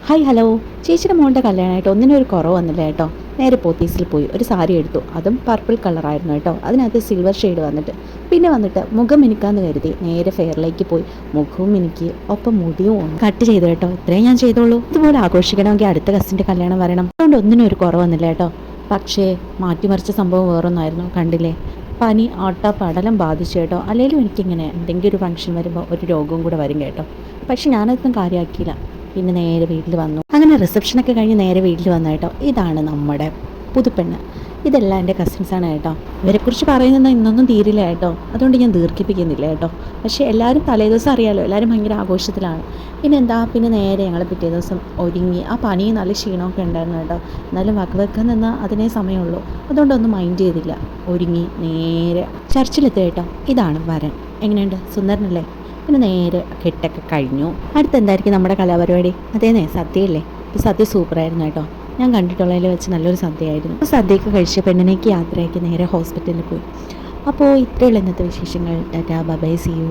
Hi hello. ചേച്ചിയുടെ മോളുടെ കല്യാണമായിട്ട് ഒന്നിനും ഒരു കുറവ് വന്നില്ല കേട്ടോ. നേരെ പോത്തീസിൽ പോയി ഒരു സാരി എടുത്തു. അതും പർപ്പിൾ കളറായിരുന്നു കേട്ടോ. അതിനകത്ത് സിൽവർ ഷെയ്ഡ് വന്നിട്ട് പിന്നെ വന്നിട്ട് മുഖം മിനുക്കാന്ന് കരുതി നേരെ ഫെയറിലേക്ക് പോയി മുഖവും മിനുക്കി ഒപ്പം മുടിയും ഒന്ന് കട്ട് ചെയ്തു കേട്ടോ. ഇത്രയും ഞാൻ ചെയ്തോളൂ. ഇതുപോലെ ആഘോഷിക്കണമെങ്കിൽ അടുത്ത കസിൻ്റെ കല്യാണം വരണം. അതുകൊണ്ട് ഒന്നിനും ഒരു കുറവ് വന്നില്ല കേട്ടോ. പക്ഷേ മാറ്റിമറിച്ച സംഭവം വേറൊന്നായിരുന്നു. കണ്ടില്ലേ, പനി ആട്ട പടലം ബാധിച്ചു കേട്ടോ. അല്ലെങ്കിലും എനിക്കിങ്ങനെ എന്തെങ്കിലും ഒരു ഫംഗ്ഷൻ വരുമ്പോൾ ഒരു രോഗവും കൂടെ വരും കേട്ടോ. പക്ഷെ ഞാനതൊന്നും കാര്യമാക്കിയില്ല. പിന്നെ നേരെ വീട്ടിൽ വന്നു. അങ്ങനെ റിസപ്ഷനൊക്കെ കഴിഞ്ഞ് നേരെ വീട്ടിൽ വന്നു കേട്ടോ. ഇതാണ് നമ്മുടെ പുതുപ്പെണ്ണ്. ഇതെല്ലാം എൻ്റെ കസിൻസാണ് കേട്ടോ. ഇവരെക്കുറിച്ച് പറയുന്നത് ഇന്നൊന്നും തീരില്ല കേട്ടോ. അതുകൊണ്ട് ഞാൻ ദീർഘിപ്പിക്കുന്നില്ല കേട്ടോ. പക്ഷേ എല്ലാവരും തലേദിവസം അറിയാമല്ലോ, എല്ലാവരും ഭയങ്കര ആഘോഷത്തിലാണ്. പിന്നെ നേരെ ഞങ്ങൾ പിറ്റേ ദിവസം ഒരുങ്ങി. ആ പനി നല്ല ക്ഷീണമൊക്കെ ഉണ്ടായിരുന്നു കേട്ടോ. എന്നാലും വകവെക്കാൻ നിന്നാൽ അതിനേ സമയമുള്ളൂ. അതുകൊണ്ടൊന്നും മൈൻഡ് ചെയ്തില്ല. ഒരുങ്ങി നേരെ ചർച്ചിലെത്തി കേട്ടോ. ഇതാണ് വരൻ. എങ്ങനെയുണ്ട്, സുന്ദരനല്ലേ? പിന്നെ നേരെ കെട്ടൊക്കെ കഴിഞ്ഞു. അടുത്തെന്തായിരിക്കും നമ്മുടെ കലാപരിപാടി? അതേന്നേ, സദ്യയല്ലേ. ഇപ്പോൾ സദ്യ സൂപ്പറായിരുന്നു കേട്ടോ. ഞാൻ കണ്ടിട്ടുള്ളതിൽ വെച്ച് നല്ലൊരു സദ്യയായിരുന്നു. അപ്പോൾ സദ്യയൊക്കെ കഴിച്ച് പെണ്ണിനേക്ക് യാത്രയാക്കി നേരെ ഹോസ്പിറ്റലിൽ പോയി. അപ്പോൾ ഇത്രയുള്ള ഇന്നത്തെ വിശേഷങ്ങൾ. Tata, bye, see U.